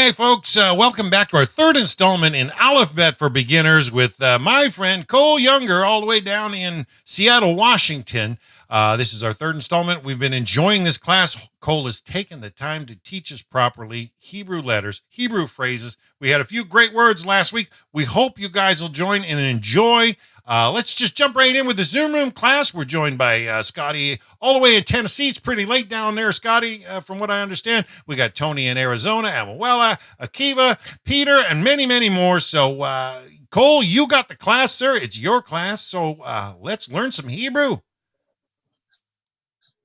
Hey, folks, welcome back to our third installment in Aleph-Bet for Beginners with my friend Cole Younger, all the way down in Seattle, Washington. This is our third installment. We've been enjoying this class. Cole has taken the time to teach us properly Hebrew letters, Hebrew phrases. We had a few great words last week. We hope you guys will join and enjoy. Let's just jump right in with the Zoom room class. We're joined by Scotty all the way in Tennessee. It's pretty late down there, Scotty, from what I understand. We got Tony in Arizona, Amuela, Akiva, Peter, and many, many more. So, Cole, you got the class, sir. It's your class. So let's learn some Hebrew.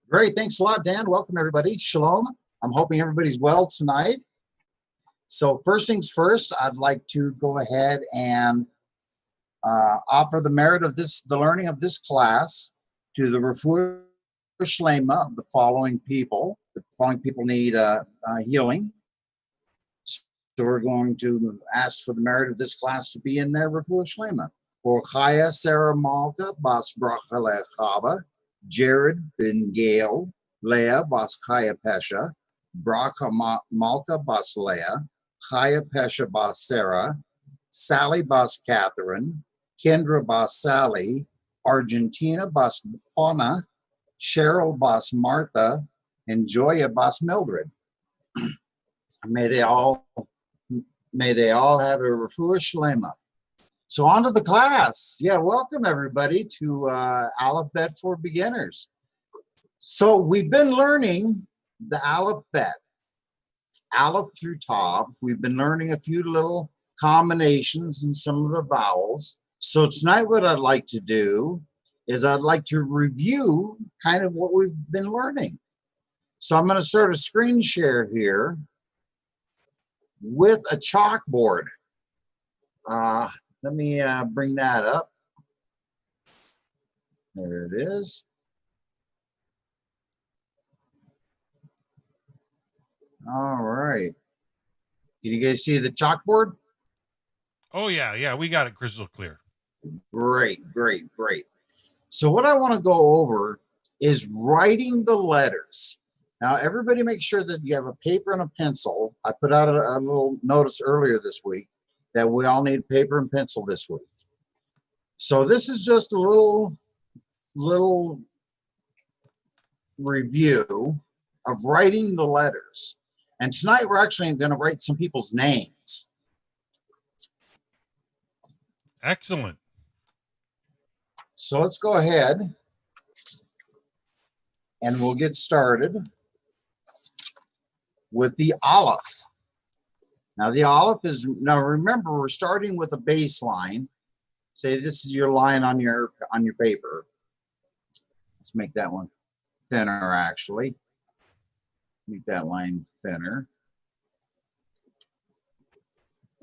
Great. Thanks a lot, Dan. Welcome, everybody. Shalom. I'm hoping everybody's well tonight. So first things first, I'd like to go ahead and offer the merit of the learning of this class to the refuah shlema of the following people. The following people need healing. So we're going to ask for the merit of this class to be in their refuah shlema. For Chaya Sarah Malka Bas Bracha Lechava, Jared Ben Gail, Leah Bas Chaya Pesha, Bracha Malka Bas Leah, Chaya Pesha Bas Sarah, Sally Bas Catherine, Kendra Bas Sally, Argentina Bas Bukhana, Cheryl Bas Martha, and Joya Bas Mildred. May they all have a refuah shlema. So on to the class. Yeah, welcome everybody to Aleph-Bet for Beginners. So we've been learning the Aleph-Bet, Aleph through Tav. We've been learning a few little combinations and some of the vowels. So tonight what I'd like to do is I'd like to review kind of what we've been learning. So I'm going to start a screen share here with a chalkboard. Let me bring that up. There it is. All right. Can you guys see the chalkboard? Oh, yeah, we got it crystal clear. Great. So what I want to go over is writing the letters. Now, everybody make sure that you have a paper and a pencil. I put out a little notice earlier this week that we all need paper and pencil this week. So this is just a little review of writing the letters. And tonight we're actually going to write some people's names. Excellent. So let's go ahead and we'll get started with the Aleph. Now the Aleph is, now remember we're starting with a baseline. Say this is your line on your paper. Let's make that one thinner actually. Make that line thinner.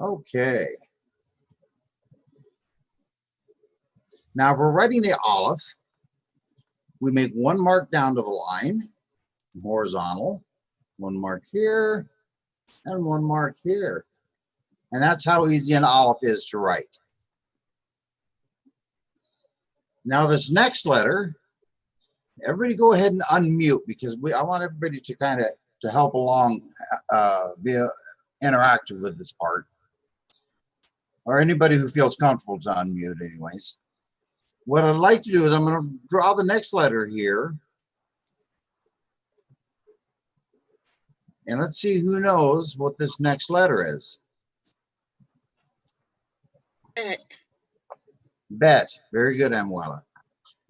Okay. Now, if we're writing the Aleph, we make one mark down to the line, horizontal, one mark here, and one mark here. And that's how easy an Aleph is to write. Now, this next letter, everybody go ahead and unmute because I want everybody to kind of to help along, be interactive with this part. Or anybody who feels comfortable to unmute anyways. What I'd like to do is I'm going to draw the next letter here. And let's see who knows what this next letter is. Bet. Bet. Very good, Amuela.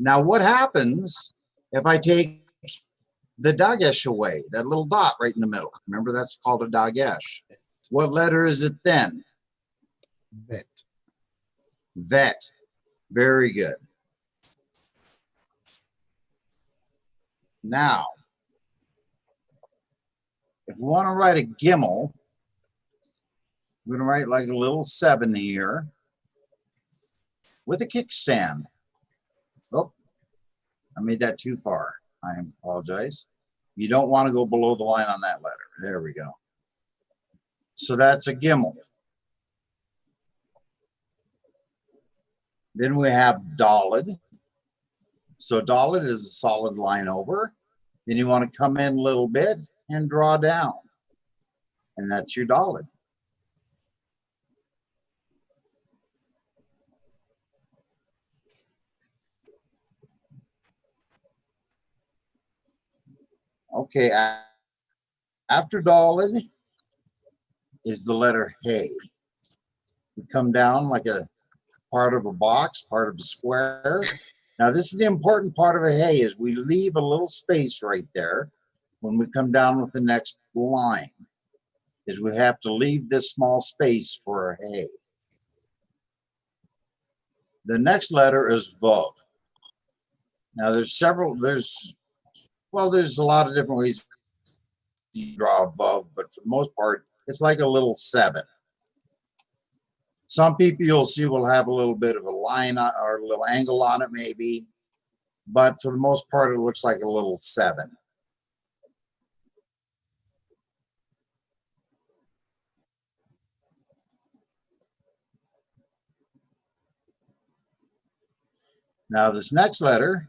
Now, what happens if I take the dagesh away, that little dot right in the middle? Remember, that's called a dagesh. What letter is it then? Bet. Vet. Very good. Now, if we want to write a gimel, we're going to write like a little 7 here with a kickstand. Oh, I made that too far. I apologize. You don't want to go below the line on that letter. There we go. So that's a gimel. Then we have Daled. So Daled is a solid line over. Then you want to come in a little bit and draw down. And that's your Daled. Okay, after Dalid is the letter Hey. We come down like a part of a box, part of a square. Now, this is the important part of a Hey, is we leave a little space right there when we come down with the next line, is we have to leave this small space for a Hey. The next letter is Vav. Now, there's a lot of different ways you draw a Vav, but for the most part, it's like a little 7. Some people you'll see will have a little bit of a line on, or a little angle on it maybe, but for the most part, it looks like a little 7. Now, this next letter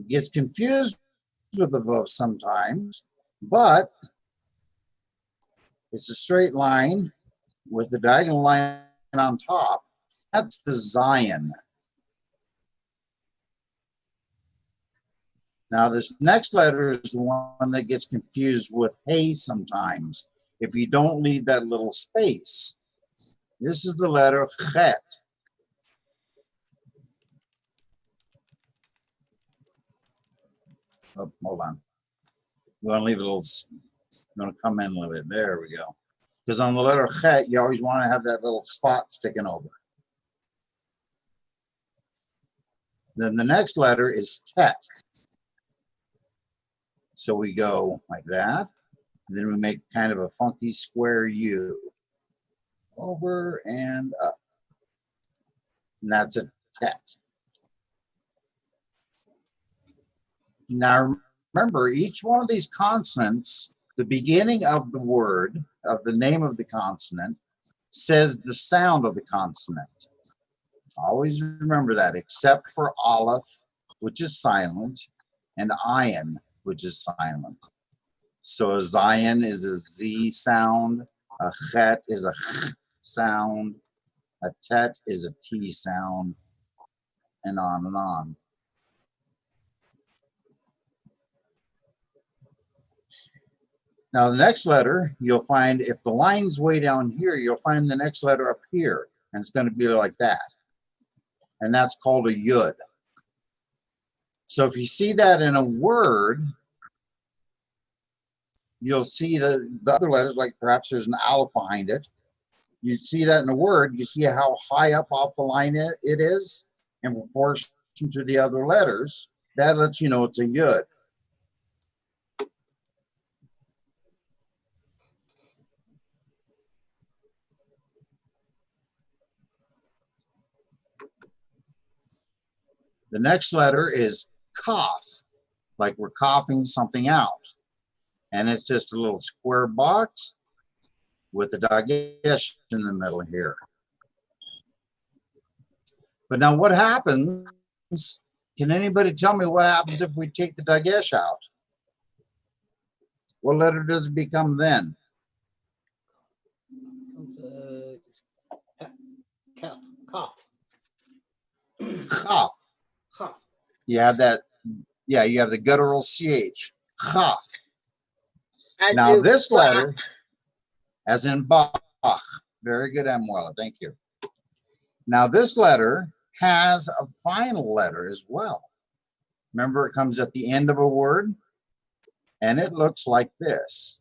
gets confused with the Vav sometimes, but it's a straight line with the diagonal line on top. That's the Zion. Now, this next letter is one that gets confused with Hey sometimes if you don't leave that little space. This is the letter Chet. Oh, hold on. You want to leave a little, you want to come in a little bit. There we go. Because on the letter Chet, you always want to have that little spot sticking over. Then the next letter is Tet. So we go like that. And then we make kind of a funky square U. Over and up. And that's a Tet. Now remember, each one of these consonants, the beginning of the word, of the name of the consonant, says the sound of the consonant. Always remember that, except for Aleph, which is silent, and Ayin, which is silent. So a Zion is a Z sound, a Chet is a Ch sound, a Tet is a T sound, and on and on. Now, the next letter, you'll find, if the line's way down here, you'll find the next letter up here, and it's going to be like that. And that's called a Yud. So if you see that in a word, you'll see the other letters, like perhaps there's an Aleph behind it. You see that in a word, you see how high up off the line it is in proportion to the other letters. That lets you know it's a Yud. The next letter is Kaf, like we're coughing something out. And it's just a little square box with the dagesh in the middle here. But now what happens, can anybody tell me what happens if we take the dagesh out? What letter does it become then? Cough. Chaf. You have that, yeah, you have the guttural CH. Chaf. Now this letter, as in Bach, very good, Amuela, thank you. Now this letter has a final letter as well. Remember, it comes at the end of a word, and it looks like this.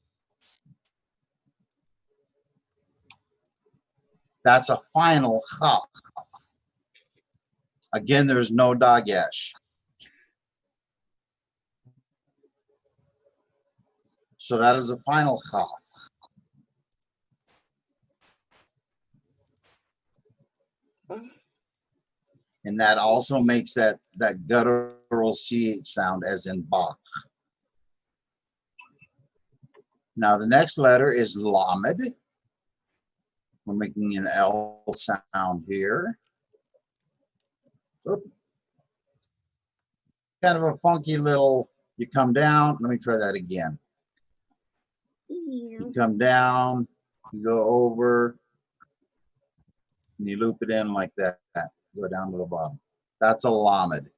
That's a final chaf. Again, there's no dagesh. So that is a final chaf. And that also makes that guttural CH sound as in Bach. Now the next letter is Lamed. We're making an L sound here. Oop. Kind of a funky little, you come down, let me try that again. You come down, you go over, and you loop it in like that. Go down to the bottom. That's a Lamed.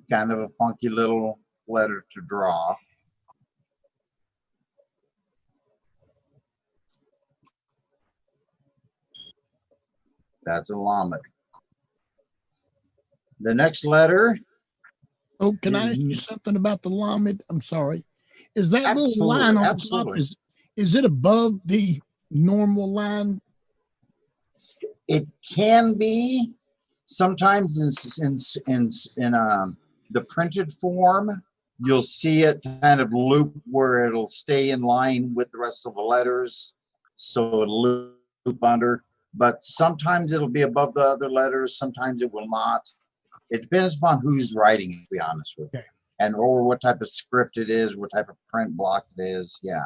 Kind of a funky little letter to draw. That's a lamed. The next letter. Oh, can I ask you something about the lamed? I'm sorry. Is that little line on top, is it above the normal line? It can be. Sometimes in the printed form, you'll see it kind of loop where it'll stay in line with the rest of the letters, so it'll loop under. But sometimes it'll be above the other letters, sometimes it will not. It depends upon who's writing it, to be honest with you, and or what type of script it is, what type of print block it is. Yeah.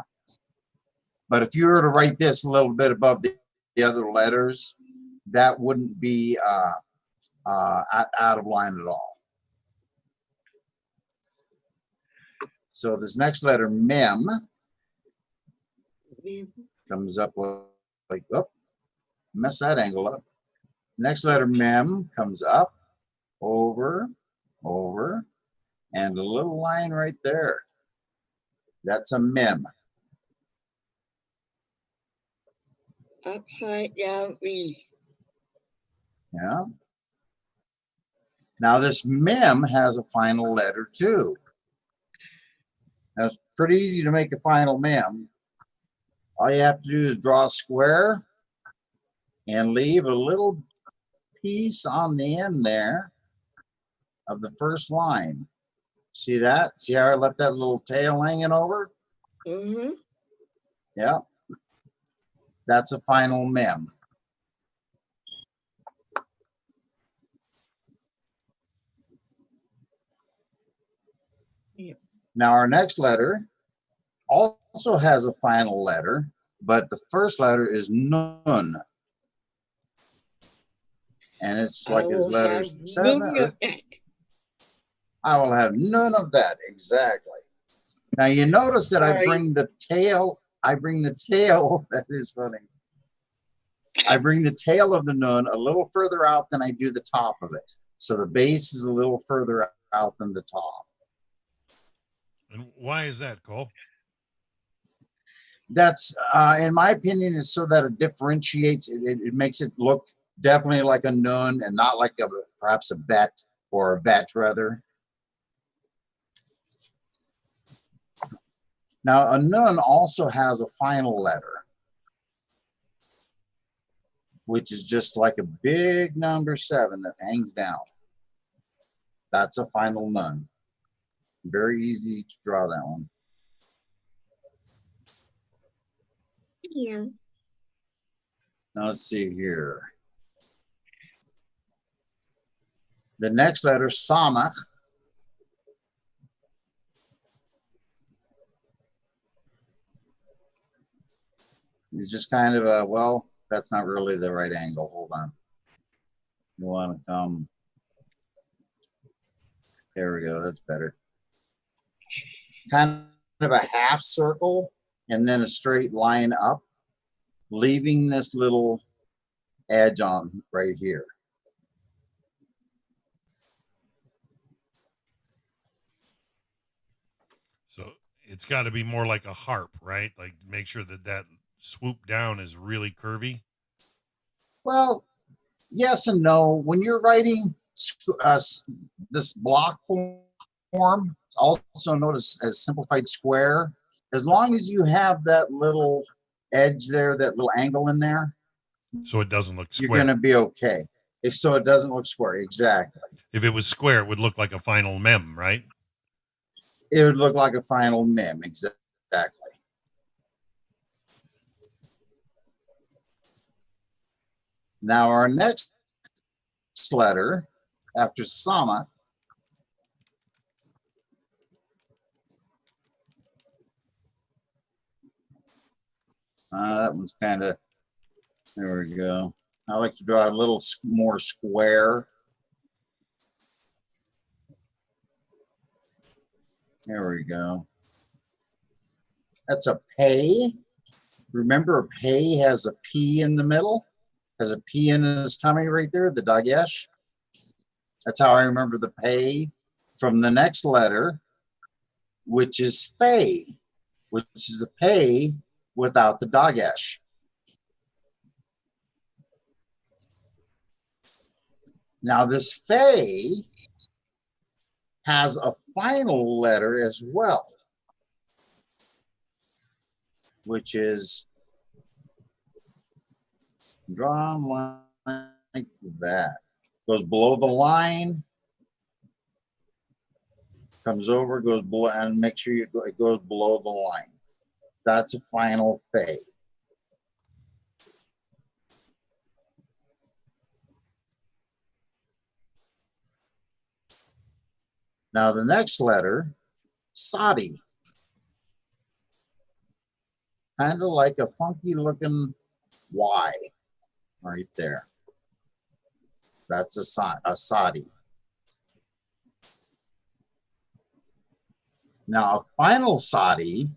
But if you were to write this a little bit above the other letters, that wouldn't be out of line at all. So this next letter, mem, comes up like, oh, mess that angle up. Next letter, mem, comes up, over, and a little line right there. That's a mem. Upside down E. Yeah. Now this mem has a final letter too. Now it's pretty easy to make a final mem. All you have to do is draw a square and leave a little piece on the end there of the first line. See that? See how I left that little tail hanging over? Mm-hmm. Yeah. That's a final mem. Yeah. Now our next letter also has a final letter, but the first letter is nun. And it's like his letters 7. I will have none of that. Exactly. Now you notice that I bring the tail. That is funny. I bring the tail of the nun a little further out than I do the top of it. So the base is a little further out than the top. And why is that, Cole? That's, in my opinion, is so that it differentiates. It makes it look definitely like a nun and not like perhaps a bet or a vet rather. Now a nun also has a final letter, which is just like a big number 7 that hangs down. That's a final nun. Very easy to draw that one. Yeah. Now let's see here. The next letter, samach, is just kind of a, well, that's not really the right angle. Hold on. You want to come. There we go. That's better. Kind of a half circle and then a straight line up, leaving this little edge on right here. So it's got to be more like a harp, right? Like make sure that swoop down is really curvy. Well, yes and no. When you're writing this block form, also known as simplified square, as long as you have that little edge there, that little angle in there, so it doesn't look square, you're going to be okay. So it doesn't look square. Exactly. If it was square, it would look like a final mem, right? It would look like a final mem. Exactly. Now our next letter after sama that one's kind of, there we go. I like to draw a little more square. There we go. That's a pay. Remember, a pay has a P in the middle, has a P in his tummy right there, the dagesh. That's how I remember the pay. from the next letter, which is Fay, which is a pay without the Dagesh. Now this Fay has a final letter as well, which is draw a line like that. Goes below the line, comes over, goes below, and make sure it goes below the line. That's a final Fay. Now the next letter, Sadi. Kind of like a funky looking Y right there. That's a Sadi. Now a final Sadi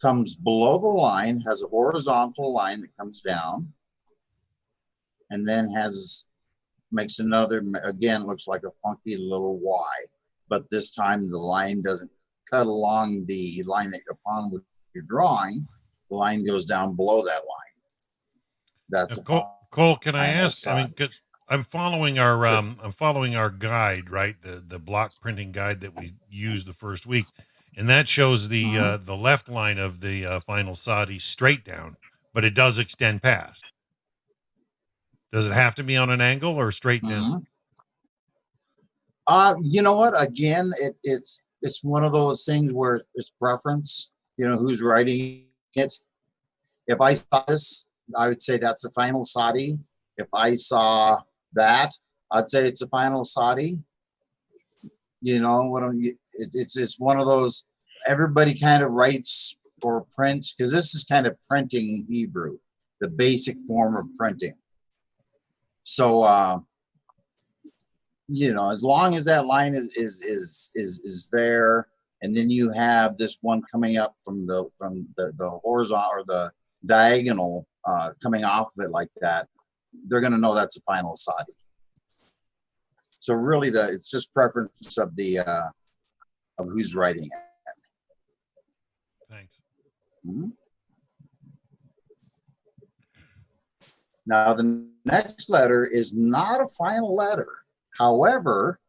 comes below the line, has a horizontal line that comes down, and then makes another, again, looks like a funky little Y, but this time the line doesn't cut along the line that upon which you're drawing. The line goes down below that line. That's Cole, can I ask? I mean, because I'm following our guide, right? The block printing guide that we used the first week, and that shows the left line of the final Sadi straight down, but it does extend past. Does it have to be on an angle or straight down? You know what? Again, it's one of those things where it's preference. You know, who's writing it. If I saw this, I would say that's the final Sadi. If I saw that, I'd say it's a final Sadi. You know what? It's just one of those. Everybody kind of writes or prints because this is kind of printing Hebrew, the basic form of printing. So, you know, as long as that line is there, and then you have this one coming up from the horizontal or the diagonal coming off of it like that, they're going to know that's a final Sadi. So really, it's just preference of the of who's writing it. Thanks. Now the next letter is not a final letter. However,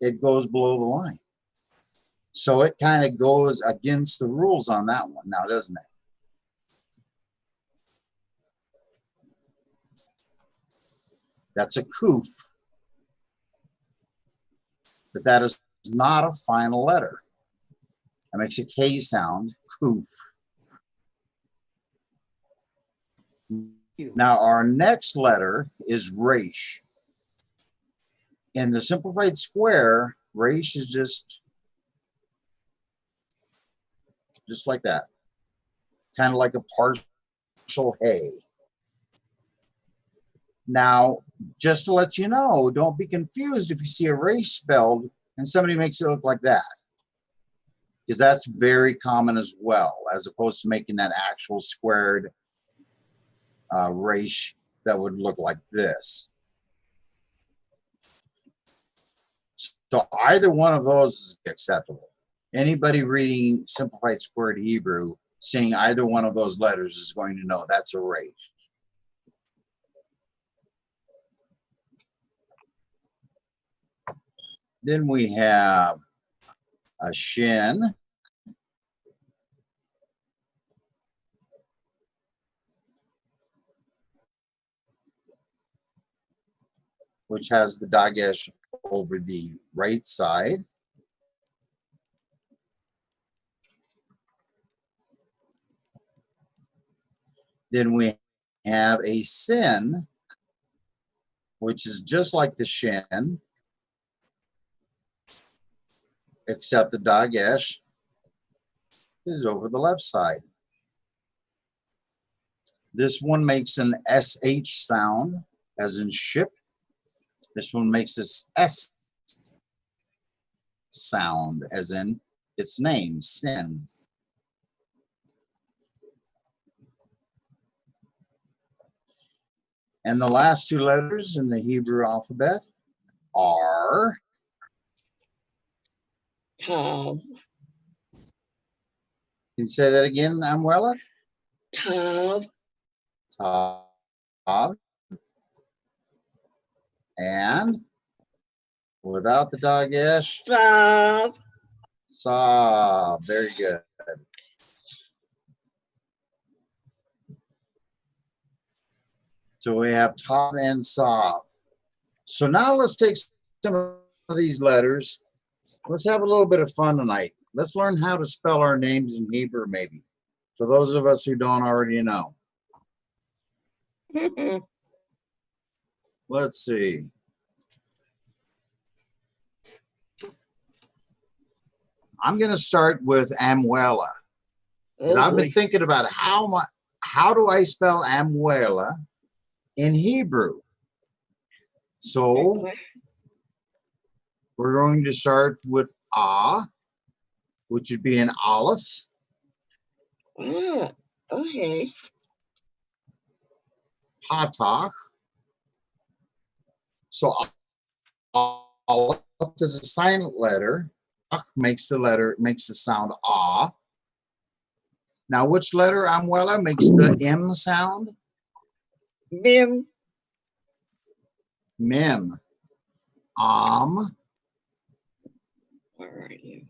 it goes below the line. So it kind of goes against the rules on that one now, doesn't it? That's a kuf. But that is not a final letter. That makes a K sound, kuf. Now our next letter is resh. In the simplified square, resh is just like that. Kind of like a partial hay. Now, just to let you know, don't be confused if you see a resh spelled and somebody makes it look like that. Because that's very common as well, as opposed to making that actual squared resh that would look like this. So either one of those is acceptable. Anybody reading simplified squared Hebrew, seeing either one of those letters is going to know that's a resh. Then we have a shin. Which has the dagesh over the right side. Then we have a sin, which is just like the shin, except the dagesh is over the left side. This one makes an SH sound, as in ship. This one makes this S sound, as in its name, sin. And the last two letters in the Hebrew alphabet are Tav. Can you say that again, Amuela? Tav. Tav. And without the dagesh, Sav. Saw. Very good. So we have Tav and Sav. So now let's take some of these letters. Let's have a little bit of fun tonight. Let's learn how to spell our names in Hebrew, maybe, for those of us who don't already know. Let's see. I'm going to start with Amuela, because I've been thinking about how do I spell Amuela in Hebrew. So we're going to start with A, which would be an Aleph. Okay. Patach. So Aleph is a silent letter. Makes the sound ah. Now, which letter Amuela makes the M sound? Mim. Mem. All right.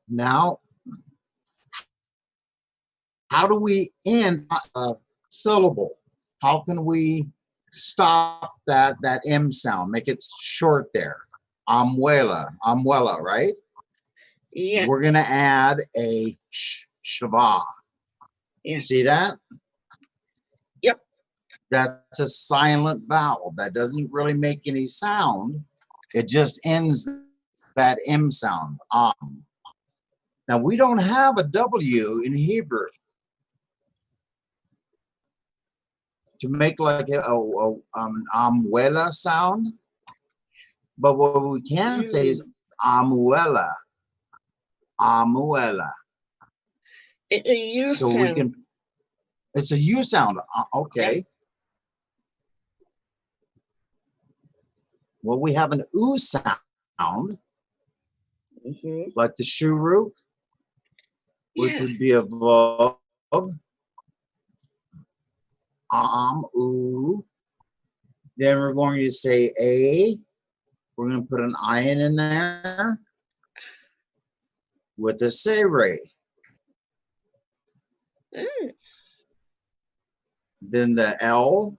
Now, how do we end a syllable? How can we stop that M sound? Make it short there. Amuela, right? Yeah. We're going to add a shava. Yeah. See that? Yep. That's a silent vowel. That doesn't really make any sound. It just ends that M sound. Now, we don't have a W in Hebrew to make like an Amuela sound. But what we can say is Amuela. Amuela. It's a U so sound. we can, it's a U sound. Okay. Yeah. Well, we have an U sound, like the shuruk, which would be a vav. U. Then we're going to say A. We're going to put an ayin in there with a seire. Then the L.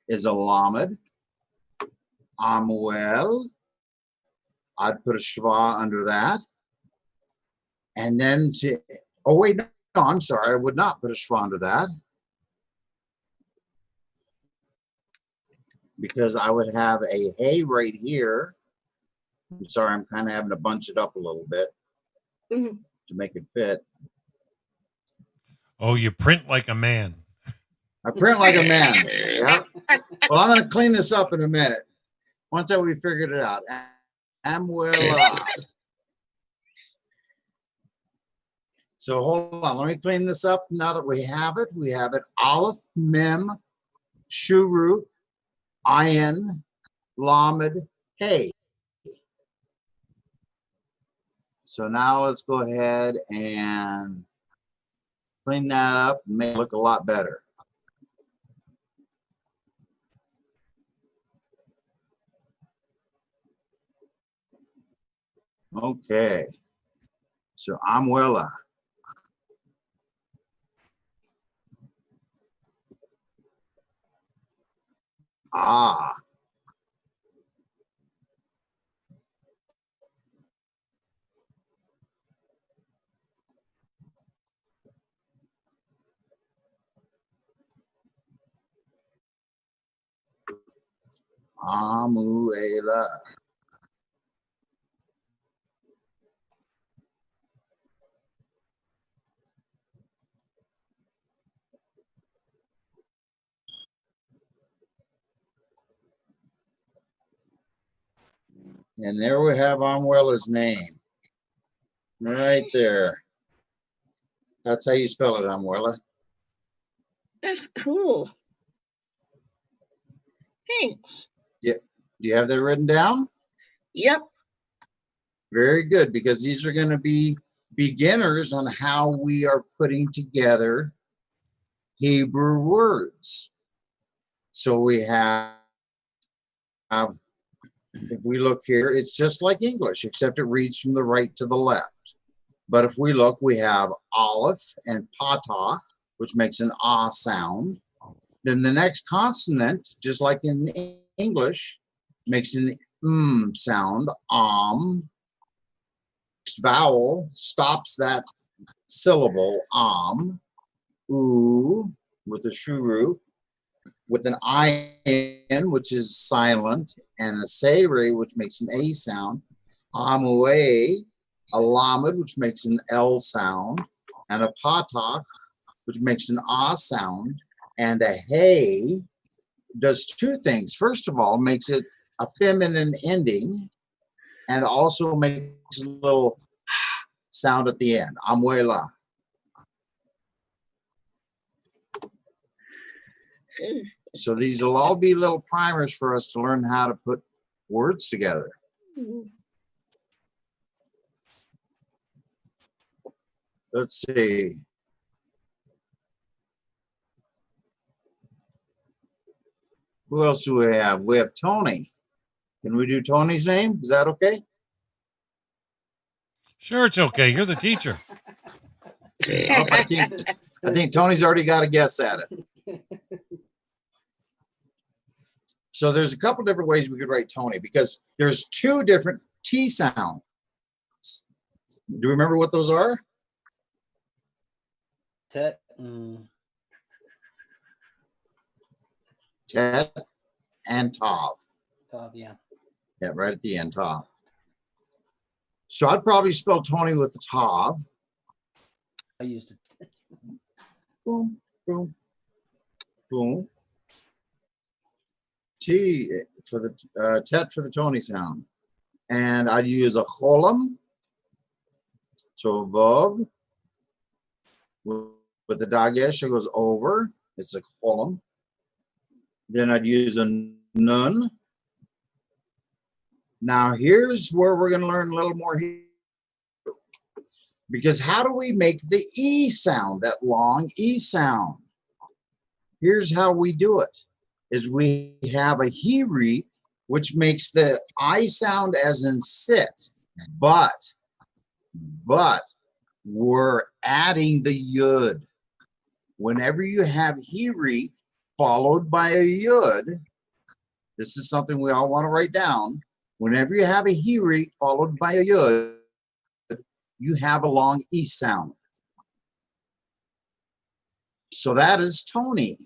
Is a lamed. Amuel. I'd put a shva under that. And then oh wait, no, I'm sorry, I would not put a shva under that. Because I would have a hey right here. I'm sorry, I'm kind of having to bunch it up a little bit to make it fit. Oh, you print like a man. I print like a man. Yeah. Well, I'm going to clean this up in a minute. Once we figured it out. Amuela. So hold on. Let me clean this up now that we have it. We have it. Aleph, Mem, Shurut, Ayin, Lamed, Hey. So now let's go ahead and clean that up and make it look a lot better. Okay. So Amuela. Ah. Amuela. And there we have Amuela's name. Right there. That's how you spell it, Amuela. That's cool. Thanks. Yeah. Do you have that written down? Yep. Very good, because these are going to be beginners on how we are putting together Hebrew words. So we have, if we look here, it's just like English, except it reads from the right to the left. But if we look, we have Aleph and Patah, which makes an ah sound. Then the next consonant, just like in English, makes an sound, vowel stops that syllable, oo, with the shuru, with an in, which is silent, and a sere, which makes an a sound, amue, a lamed, which makes an l sound, and a patah, which makes an ah sound, and a hey does two things. First of all, makes it a feminine ending, and also makes a little sound at the end. Amuela. So these will all be little primers for us to learn how to put words together. Let's see. Who else do we have? We have Tony. Can we do Tony's name? Is that okay? Sure, it's okay. You're the teacher. Oh, I think Tony's already got a guess at it. So there's a couple different ways we could write Tony, because there's two different T sounds. Do you remember what those are? Tet. Tet and Tav. Tav, yeah. Yeah, right at the end, Tav. So I'd probably spell Tony with the Tav. I used it. Boom, boom, boom. T for the Tet for the Tony sound. And I'd use a cholam. So above. With the dagesh, it goes over. It's a cholam. Then I'd use a nun. Now here's where we're going to learn a little more Hebrew. Because how do we make the E sound, that long E sound? Here's how we do it. Is we have a hirik, which makes the I sound as in sit, but we're adding the yud. Whenever you have hirik followed by a yud, this is something we all want to write down. Whenever you have a hirik followed by a yud, you have a long E sound. So that is Tony.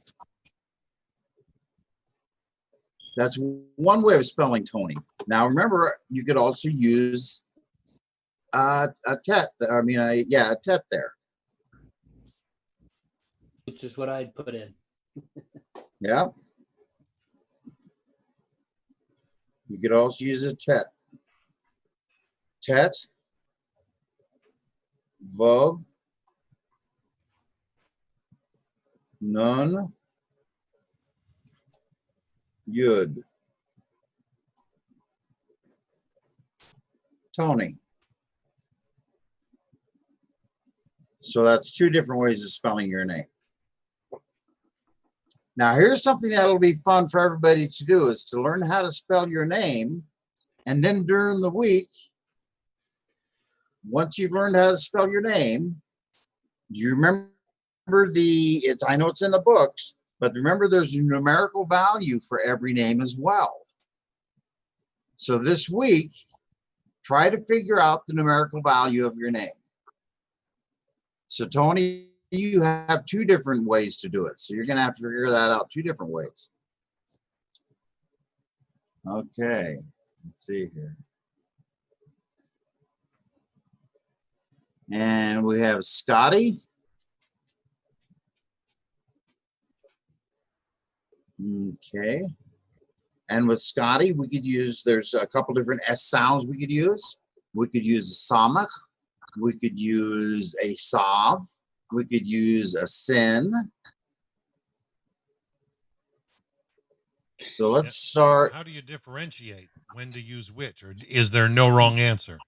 That's one way of spelling Tony. Now remember, you could also use a tet. A tet there. Which is what I'd put in. Yeah. You could also use a tet. Tet, vav, nun, yud. Tony. So that's two different ways of spelling your name. Now here's something that'll be fun for everybody to do, is to learn how to spell your name. And then during the week, once you've learned how to spell your name, do you remember I know it's in the books, but remember there's a numerical value for every name as well. So this week, try to figure out the numerical value of your name. So Tony, you have two different ways to do it. So you're going to have to figure that out two different ways. Okay, let's see here. And we have Scotty. Okay. And with Scotty, we could use, there's a couple different S sounds we could use. We could use samach, We could use a sav. We could use a sin. So let's start. How do you differentiate when to use which, or is there no wrong answer?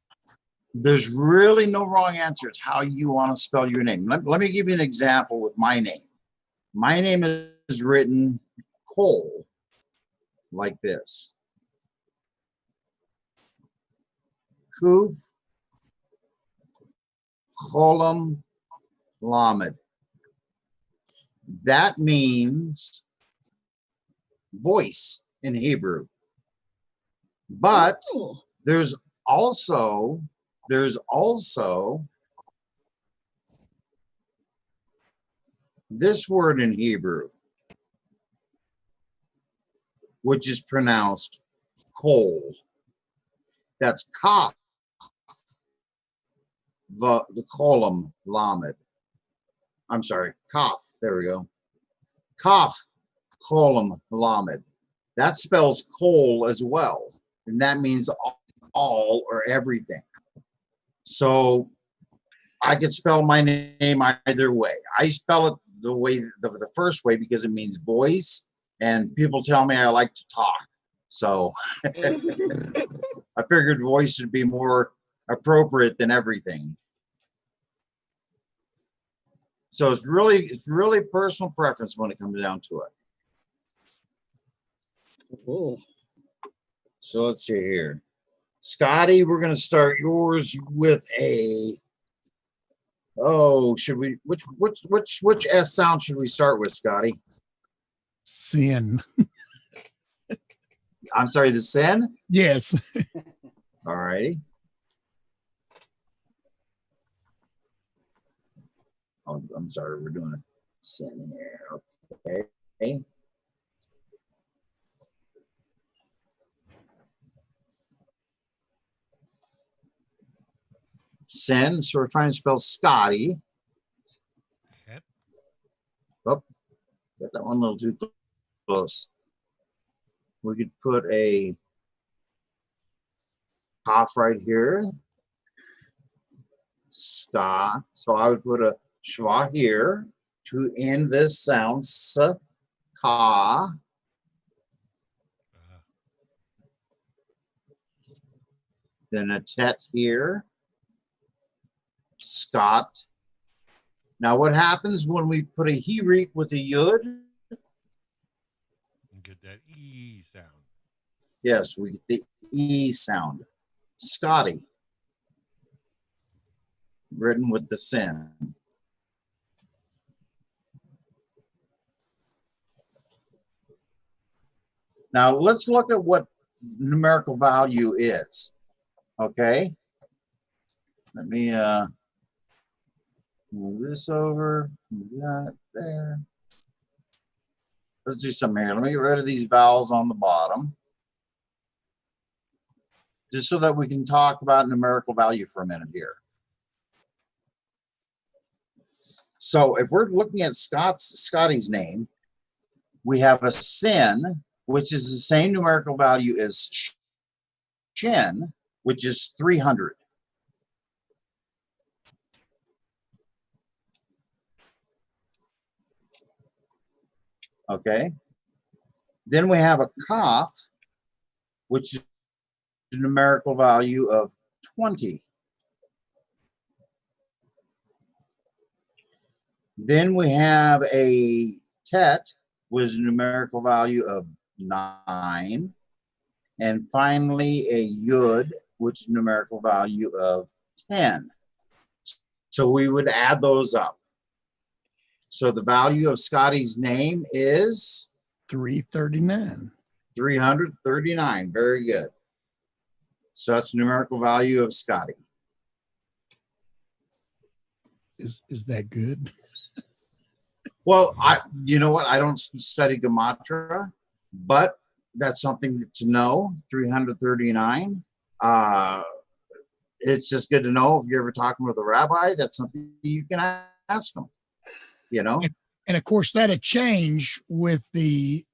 There's really no wrong answer. It's how you want to spell your name. Let me give you an example with my name. My name is written Cole, like this. Kuf Cholam Lamed. That means voice in Hebrew. But Cool. there's also this word in Hebrew, which is pronounced kol. That's kaf, the cholam lamed. I'm sorry, kaf. There we go. Kaf cholam lamed. That spells kol as well, and that means all or everything. So I could spell my name either way. I spell it the first way because it means voice, and people tell me I like to talk. So I figured voice would be more appropriate than everything. So it's really personal preference when it comes down to it. Cool. So let's see here. Scotty, we're going to start yours with a, should we, which S sound should we start with, Scotty? Sin. I'm sorry, the sin? Yes. All righty. Oh, I'm sorry, we're doing a sin here. Okay. Sin, so we're trying to spell Scotty. Okay. Oh, got that one a little too close. We could put a cough right here. Ska. So I would put a schwa here to end this sound. Ka. Then a tet here. Scott. Now what happens when we put a herik with a yud? Get that E sound. Yes, we get the E sound. Scotty. Written with the sin. Now let's look at what numerical value is. Okay. Let me move this over, move that there. Let's do something here. Let me get rid of these vowels on the bottom, just so that we can talk about numerical value for a minute here. So if we're looking at Scotty's name, we have a sin, which is the same numerical value as shin, which is 300. Okay. Then we have a kaf, which is a numerical value of 20. Then we have a tet, with a numerical value of 9. And finally, a yud, which is a numerical value of 10. So we would add those up. So the value of Scotty's name is 339. 339. Very good. So that's the numerical value of Scotty. Is that good? Well, you know what? I don't study Gematria, but that's something to know. 339. It's just good to know if you're ever talking with a rabbi. That's something you can ask them. You know, and of course that'll change with the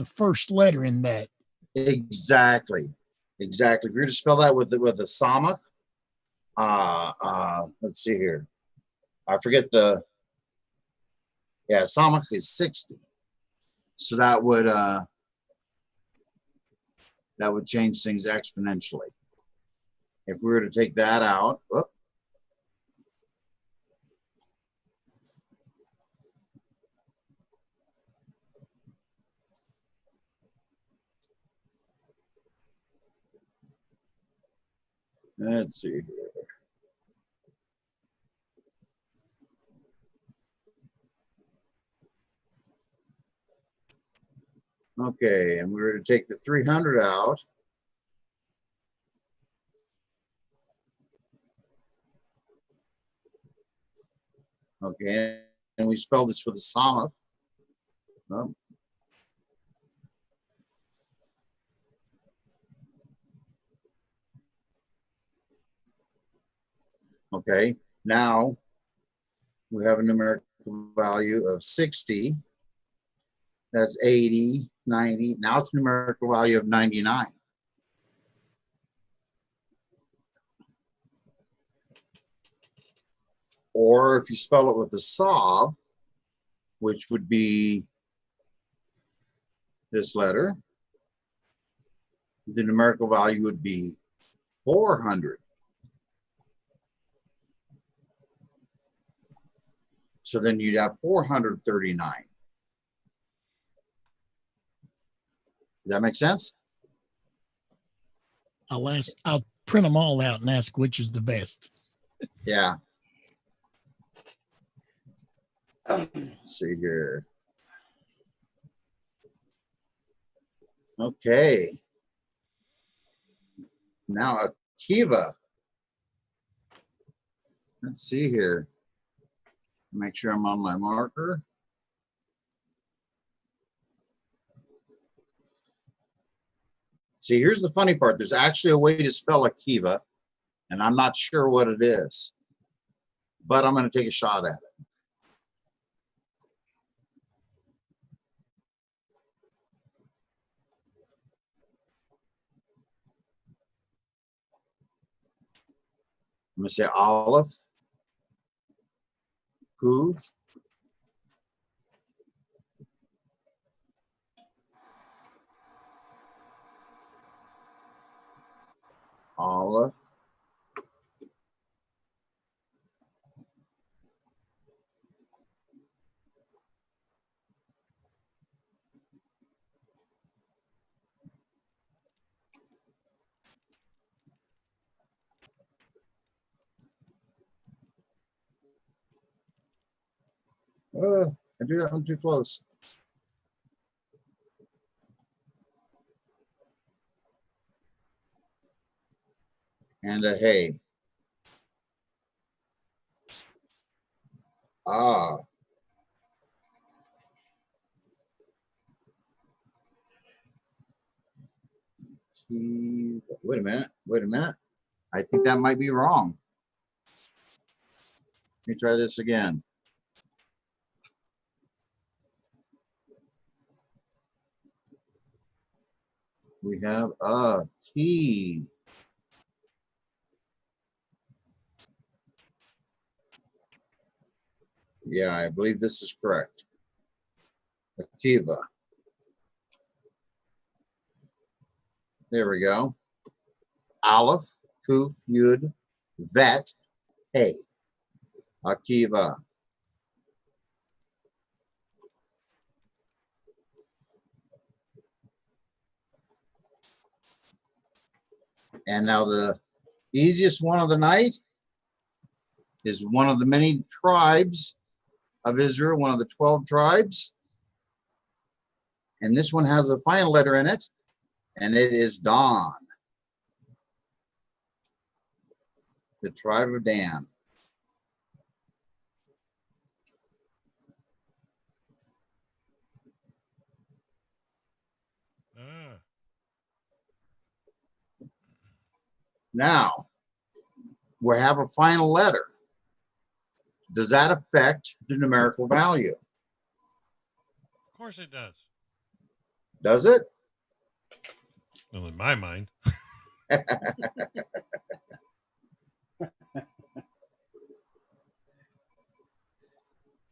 first letter in that. Exactly. If you're to spell that with the samach, Let's see here. I forget Samach is 60. So that would change things exponentially. If we were to take that out, whoop. Let's see here. Okay, and we were to take the 300 out. Okay, and we spell this with a Samach. Oh. Okay, now we have a numerical value of 60. That's 80, 90. Now it's a numerical value of 99. Or if you spell it with a Sav, which would be this letter, the numerical value would be 400. So then you'd have 439. Does that make sense? I'll print them all out and ask which is the best. Yeah. Let's see here. Okay. Now Akiva. Let's see here. Make sure I'm on my marker. See, here's the funny part. There's actually a way to spell Akiva, and I'm not sure what it is, but I'm going to take a shot at it. I'm going to say Aleph, Kuv, Aleph, I do that one too close. And a hey. Ah. Wait a minute. Wait a minute. I think that might be wrong. Let me try this again. We have a key. Yeah, I believe this is correct. Akiva. There we go. Aleph, Kuf, Yud, Vet, Hey. Akiva. And now the easiest one of the night is one of the many tribes of Israel, one of the 12 tribes. And this one has a final letter in it, and it is Dan. The tribe of Dan. Now, we have a final letter. Does that affect the numerical value? Of course it does. Does it? Well, in my mind.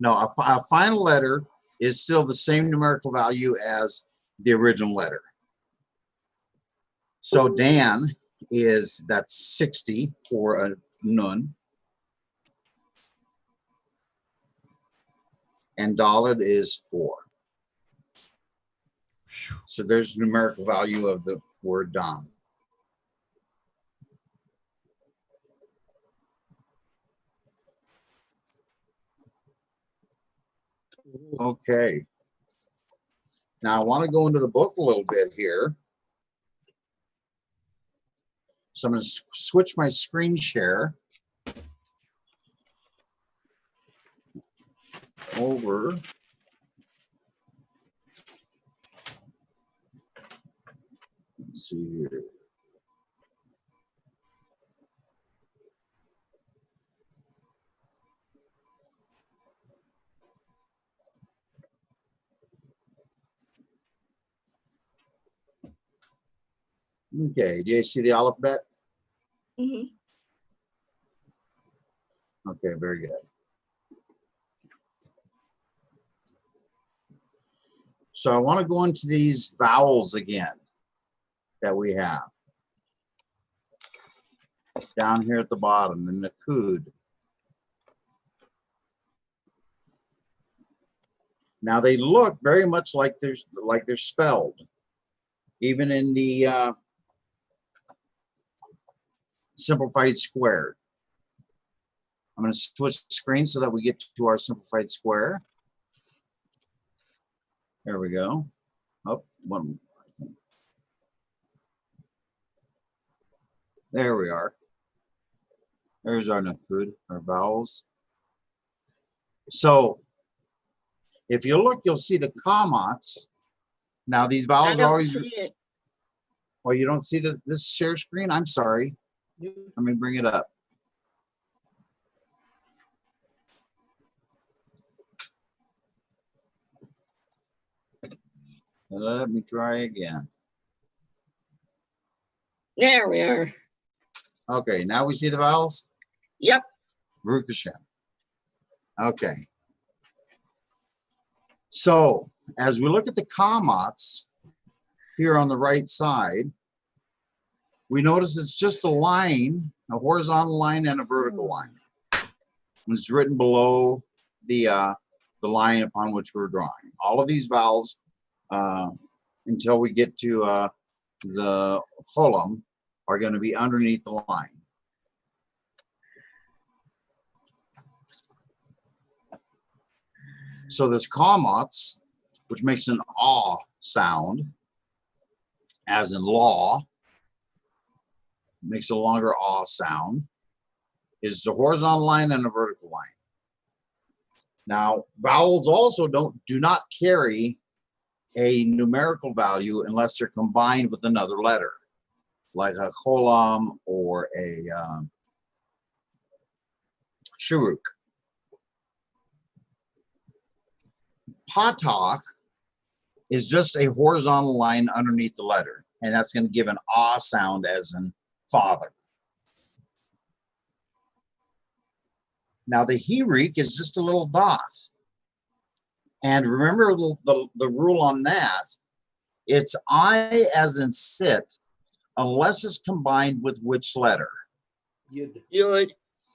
No, a final letter is still the same numerical value as the original letter. So Dan that's 60 for a nun. And Dalet is 4. So there's the numerical value of the word Dan. Okay. Now I want to go into the book a little bit here. So I'm going to switch my screen share over. Let's see here. Okay, do you see the Aleph-Bet? Mhm. Okay, very good. So I want to go into these vowels again that we have. Down here at the bottom, the Nakud. Now they look very much like they're spelled. Even in the simplified square. I'm going to switch the screen so that we get to our simplified square. There we go. Oh, one. There we are. There's our Nakud, our vowels. So if you look, you'll see the commas. Now these I vowels are don't always. see it. Well, you don't see this share screen? I'm sorry. Let me bring it up. Let me try again. There we are. Okay, now we see the vowels? Yep. Baruch Hashem. Okay. So as we look at the commas here on the right side, we notice it's just a line, a horizontal line and a vertical line. It's written below the line upon which we're drawing. All of these vowels, until we get to the cholam, are going to be underneath the line. So this commas, which makes an ah sound, as in law, makes a longer ah sound, is a horizontal line and a vertical line. Now, vowels also do not carry a numerical value unless they're combined with another letter, like a cholam or a shuruk. Patach is just a horizontal line underneath the letter, and that's going to give an ah sound as in father. Now the hirik is just a little dot. And remember the rule on that, it's I as in sit, unless it's combined with which letter? Yud. Yud.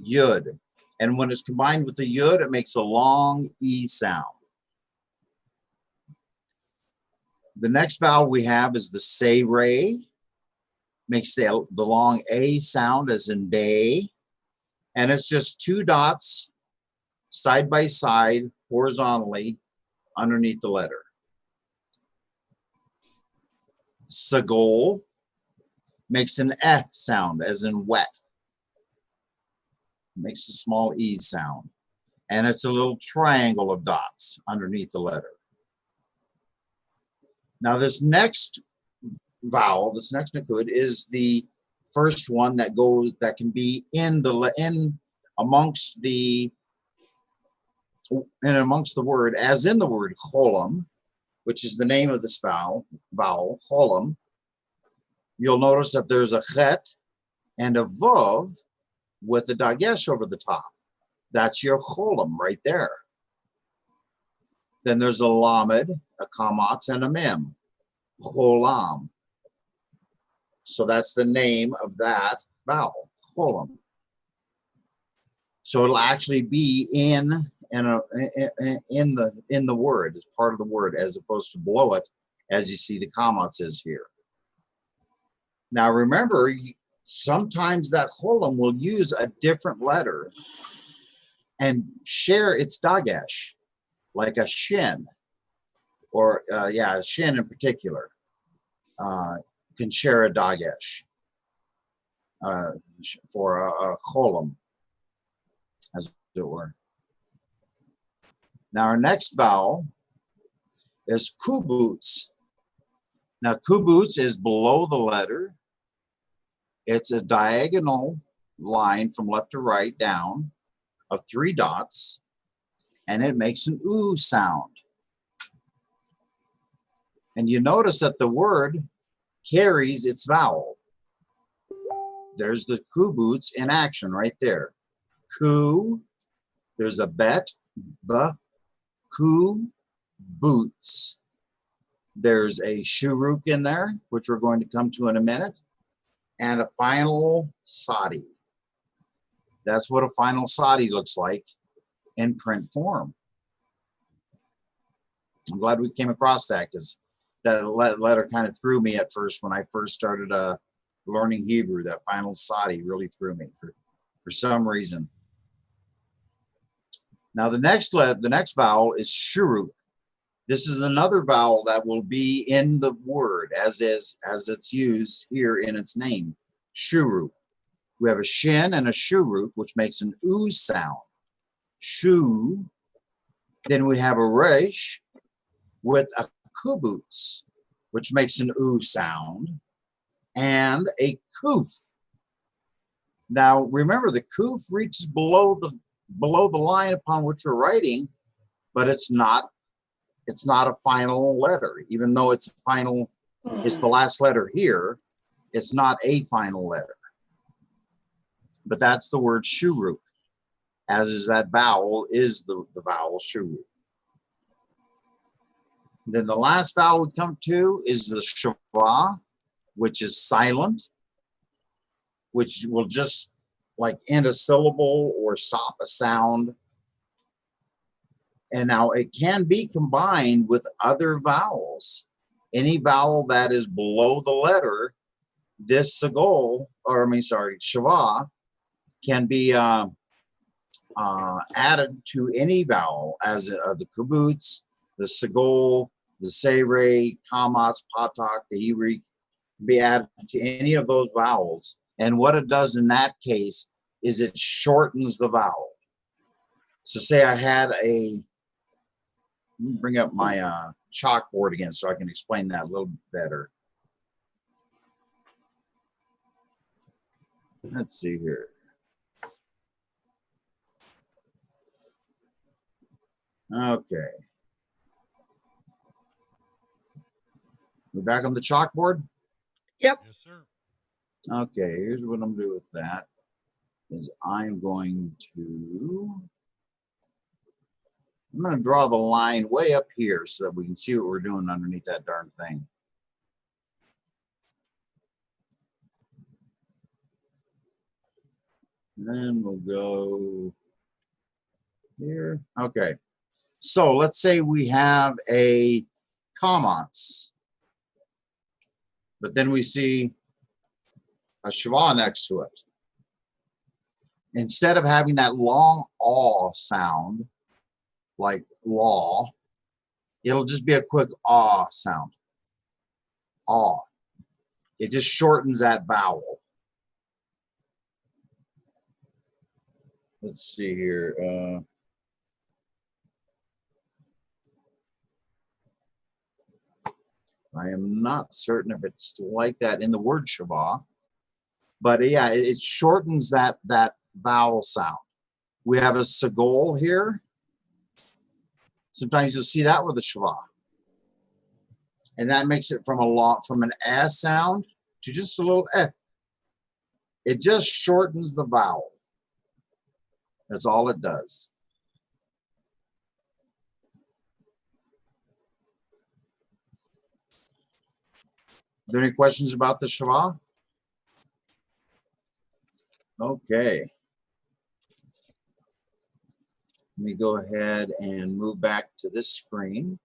Yud. And when it's combined with the yud, it makes a long E sound. The next vowel we have is the say ray, makes the long A sound as in day. And it's just two dots side by side, horizontally, underneath the letter. Sagol makes an eh sound, as in wet. Makes a small E sound. And it's a little triangle of dots underneath the letter. Now this next vowel, this next nakud, is the first one that can be amongst the word, as in the word cholam, which is the name of this vowel, cholam. You'll notice that there's a chet and a vav with a dagesh over the top. That's your cholam right there. Then there's a lamed, a kamatz, and a mem. Cholam. So that's the name of that vowel, cholam. So it'll actually be in the word, as part of the word, as opposed to below it, as you see the kamatz is here. Now remember, sometimes that cholam will use a different letter and share its dagesh, like a shin, or a shin in particular, can share a dagesh for a cholam, as it were. Now our next vowel is kubutz. Now kubutz is below the letter. It's a diagonal line from left to right down of 3 dots, and it makes an oo sound. And you notice that the word carries its vowel. There's the kubutz in action right there. Ku, there's a bet, b, ku, boots. There's a shuruk in there, which we're going to come to in a minute, and a final sadi. That's what a final sadi looks like in print form. I'm glad we came across that, because that letter kind of threw me at first when I first started learning Hebrew. That final sadi really threw me for some reason. Now the next vowel is shuruk. This is another vowel that will be in the word as it's used here in its name, shuruk. We have a shin and a shuruk, which makes an oo sound. Shu. Then we have a resh with a kubutz, which makes an oo sound, and a kuf. Now remember, the kuf reaches below the line upon which we're writing, but it's not a final letter. Even though it's the last letter here, it's not a final letter. But that's the word shuruk, as is that vowel, is the vowel shuruk. Then the last vowel we come to is the shava, which is silent, which will just like end a syllable or stop a sound. And now it can be combined with other vowels. Any vowel that is below the letter, this shava can be added to any vowel, as the kubutz, the segol, the seirei, kamatz, patak, the hirik, be added to any of those vowels. And what it does in that case is it shortens the vowel. So say I had let me bring up my chalkboard again so I can explain that a little better. Let's see here. Okay. We're back on the chalkboard? Yep. Yes, sir. Okay, here's what I'm doing with that. I'm going to draw the line way up here so that we can see what we're doing underneath that darn thing. Then we'll go here. Okay. So let's say we have a kamatz, but then we see a shava next to it. Instead of having that long aw sound, like law, it'll just be a quick ah sound. Ah. It just shortens that vowel. Let's see here. I am not certain if it's like that in the word shava, but yeah, it shortens that vowel sound. We have a segol here. Sometimes you'll see that with a shava, and that makes it from an s sound to just a little eh. It just shortens the vowel. That's all it does. there any questions about the Shema? Okay. Let me go ahead and move back to this screen.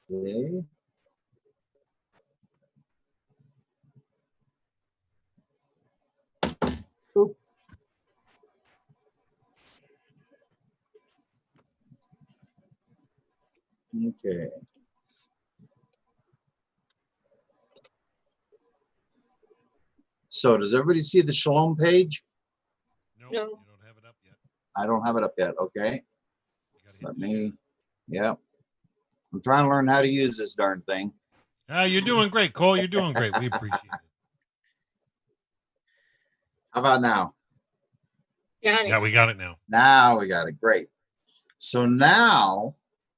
Okay. Oop. Okay. So does everybody see the Shalom page? No, No. you don't have it up yet. I don't have it up yet. Okay. You gotta hit Let the me, yeah. I'm trying to learn how to use this darn thing. share. You're doing great, Cole. You're doing great. We appreciate it. How about now? Got it. Yeah, we got it now. Now we got it. Great. So now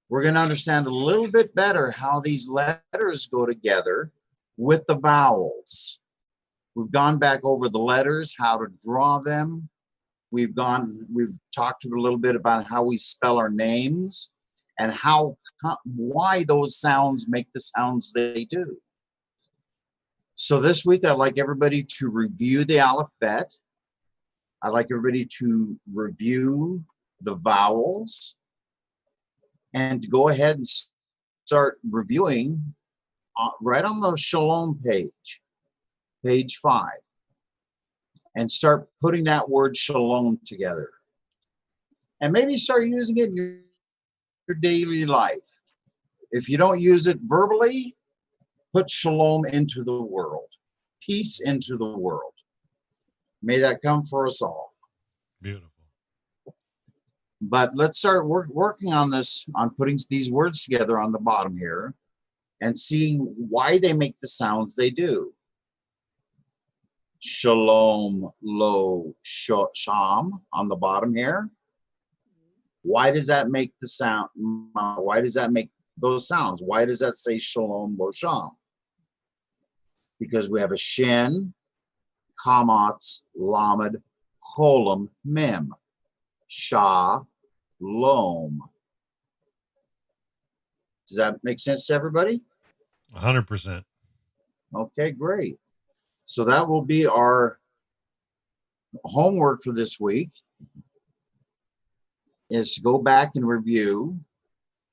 we're going to understand a little bit better how these letters go together with the vowels. We've gone back over the letters, how to draw them. We've talked a little bit about how we spell our names and why those sounds make the sounds they do. So this week, I'd like everybody to review the Aleph-Bet. I'd like everybody to review the vowels and to go ahead and start reviewing right on the Shalom page, page 5, and start putting that word Shalom together. And maybe start using it in your daily life. If you don't use it verbally, put Shalom into the world, peace into the world. May that come for us all. Beautiful. But let's start working on this, on putting these words together on the bottom here and seeing why they make the sounds they do. Shalom, lo, sham on the bottom here. Why does that make the sound? Why does that make those sounds? Why does that say shalom, lo, sham? Because we have a shin, kamatz, lamed, cholam, mem. Shalom. Does that make sense to everybody? 100%. Okay, great. So that will be our homework for this week, is to go back and review.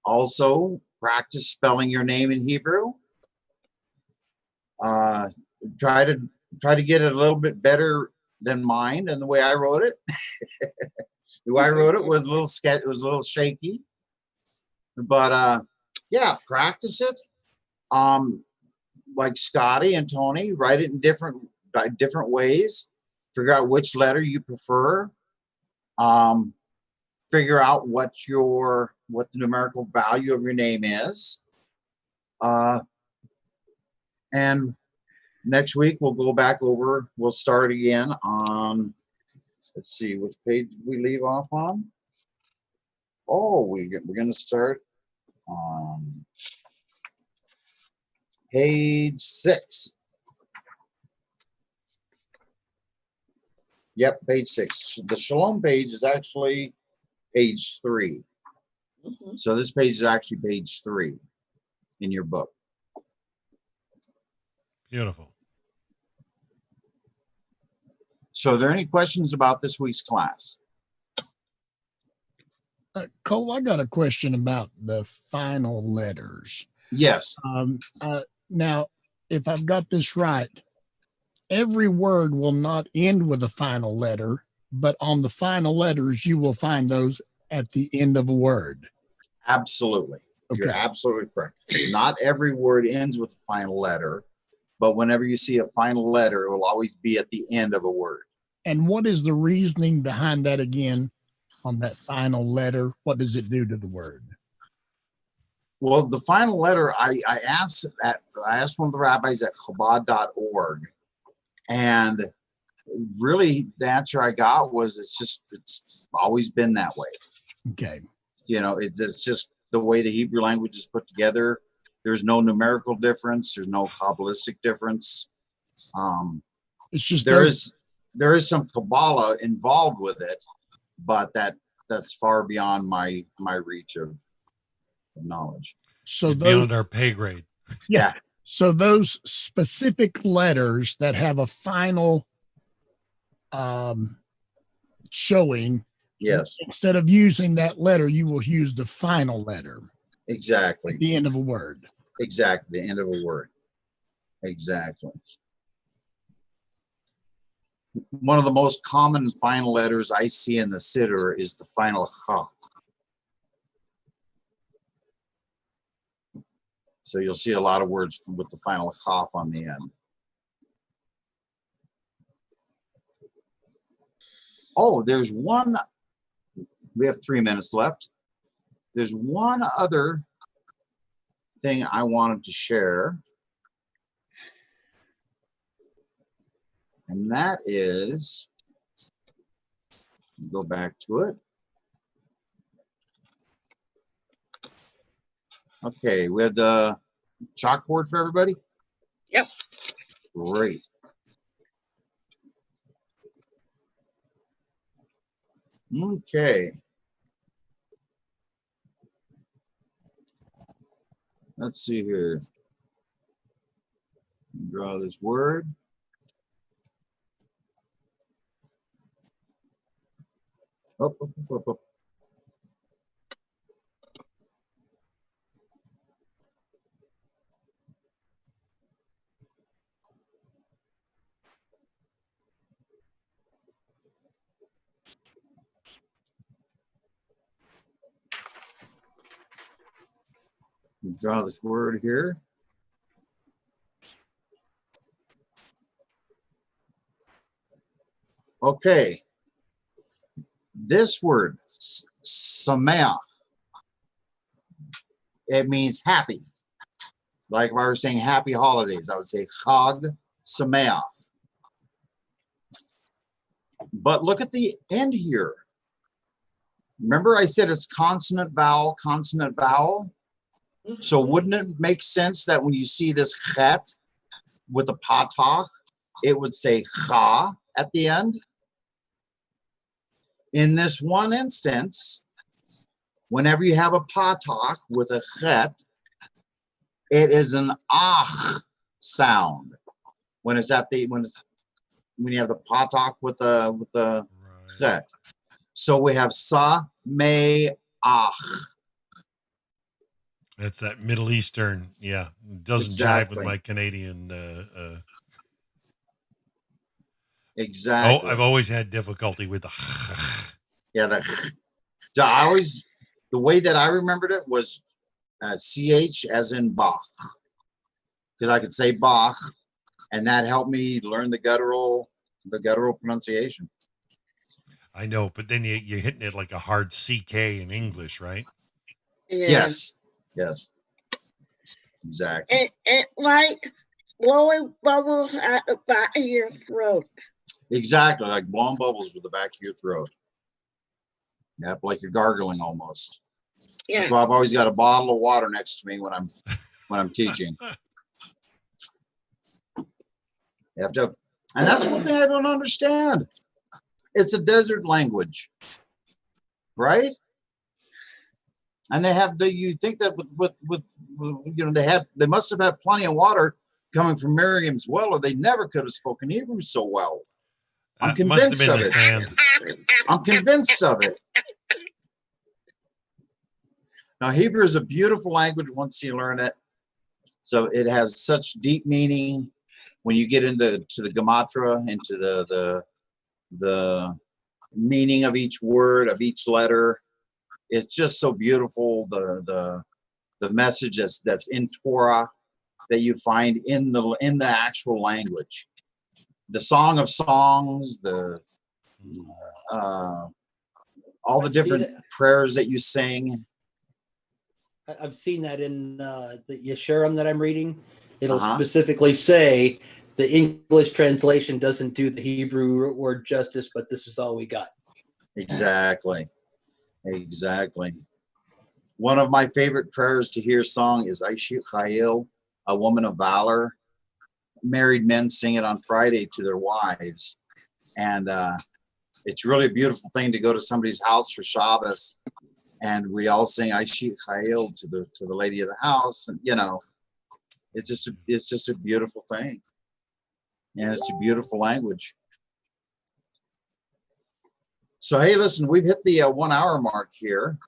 Also, practice spelling your name in Hebrew. Try to get it a little bit better than mine and the way I wrote it. The way I wrote it was a little shaky, but yeah, practice it. Like Scotty and Tony, write it in different ways. Figure out which letter you prefer. Figure out what the numerical value of your name is. And next week we'll go back over. We'll start again on. Let's see which page we leave off on. Oh, we're going to start on page 6. Yep, page 6. The Shalom page is actually page 3. Mhm. So this page is actually page 3 in your book. Beautiful. So are there any questions about this week's class? Cole, I got a question about the final letters. Yes. Now, if I've got this right, every word will not end with a final letter, but on the final letters, you will find those at the end of a word. Absolutely. Okay. You're absolutely correct. Not every word ends with a final letter, but whenever you see a final letter, it will always be at the end of a word. And what is the reasoning behind that again on that final letter? What does it do to the word? Well, the final letter, I asked one of the rabbis at Chabad.org, and really the answer I got was it's always been that way. Okay. You know, it's just the way the Hebrew language is put together. There's no numerical difference. There's no Kabbalistic difference. It's just there is some Kabbalah involved with it, but that that's far beyond my reach of knowledge. So Beyond those, our pay grade. yeah. So those specific letters that have a final showing, Yes, instead of using that letter, you will use the final letter exactly. at the end of a word. Exactly. The end of a word. Exactly. One of the most common final letters I see in the Siddur is the final ha. So you'll see a lot of words with the final chaf on the end. Oh, there's one. We have 3 minutes left. There's one other thing I wanted to share. And that is, go back to it. Okay, we have the chalkboard for everybody? Yep. Great. Okay. Let's see here. Draw this word. Up, up, up, up, up. Draw this word here. Okay. This word, sameach, it means happy. Like if I were saying happy holidays, I would say chag sameach. But look at the end here. Remember I said it's consonant, vowel, consonant, vowel? So wouldn't it make sense that when you see this chet with a patach, it would say cha at the end? In this one instance, whenever you have a patach with a chet, it is an ach sound. When it's at the when you have the patach with the chet. So we have sa me ach. That's that Middle Eastern, yeah. Doesn't jive with Exactly. my Canadian. Exactly. Oh, I've always had difficulty with the. Yeah, I always, the way that I remembered it was ch as in Bach, because I could say Bach, and that helped me learn the guttural pronunciation. I know, but then you're hitting it like a hard CK in English, right? Yeah. Yes, yes, exactly. It like blowing bubbles at the back of your throat. Exactly, like blowing bubbles with the back of your throat. Yep, like you're gargling almost. Yeah. That's why I've always got a bottle of water next to me when I'm teaching. You have to, and that's one thing I don't understand. It's a desert language, right? And they have you think that with they must have had plenty of water coming from Miriam's well, or they never could have spoken Hebrew so well. I'm convinced must have of been it. the sand. I'm convinced of it. Now, Hebrew is a beautiful language once you learn it. So it has such deep meaning when you get into the gematria, into the meaning of each word, of each letter. It's just so beautiful. The message that's in Torah that you find in the actual language. The Song of Songs, all the different prayers that you sing. I've seen that in the Yeshurim that I'm reading. It'll specifically say the English translation doesn't do the Hebrew word justice, but this is all we got. Exactly. Exactly. One of my favorite prayers to hear song is Aishit Chayil, a woman of valor. Married men sing it on Friday to their wives. And it's really a beautiful thing to go to somebody's house for Shabbos, and we all sing "Aishik Chayil" to the lady of the house, and it's just a beautiful thing, and it's a beautiful language. So hey, listen, we've hit the 1 hour mark here.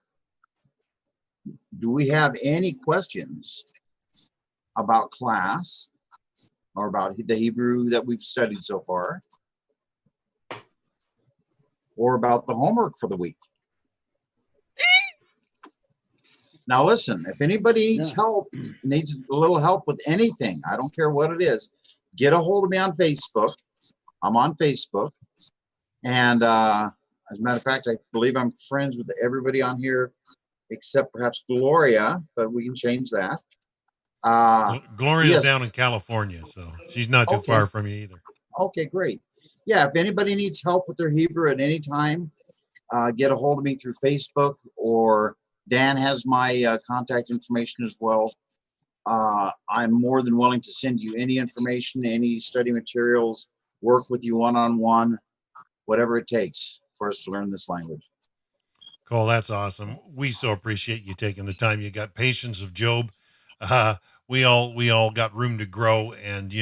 Do we have any questions about class or about the Hebrew that we've studied so far, or about the homework for the week? Now listen, if anybody needs help, needs a little help with anything, I don't care what it is, get a hold of me on Facebook. I'm on Facebook. And as a matter of fact, I believe I'm friends with everybody on here except perhaps Gloria, but we can change that. Gloria's down in California, so she's not too far from you either. Okay, great. Yeah, if anybody needs help with their Hebrew at any time, get a hold of me through Facebook, or Dan has my contact information as well. I'm more than willing to send you any information, any study materials, work with you one-on-one, whatever it takes for us to learn this language. Cole, that's awesome. We so appreciate you taking the time. You got patience of Job. We all got room to grow, and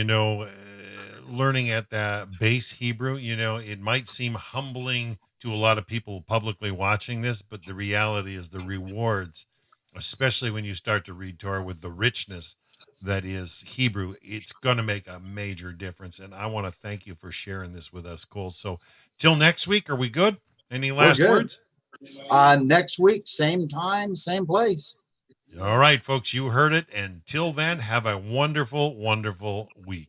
learning at that base Hebrew, it might seem humbling to a lot of people publicly watching this, but the reality is the rewards, especially when you start to read Torah with the richness that is Hebrew, it's going to make a major difference. And I want to thank you for sharing this with us, Cole. So till next week, are we good? Any last words? Next week, same time, same place. All right, folks, you heard it. Until then, have a wonderful, wonderful week.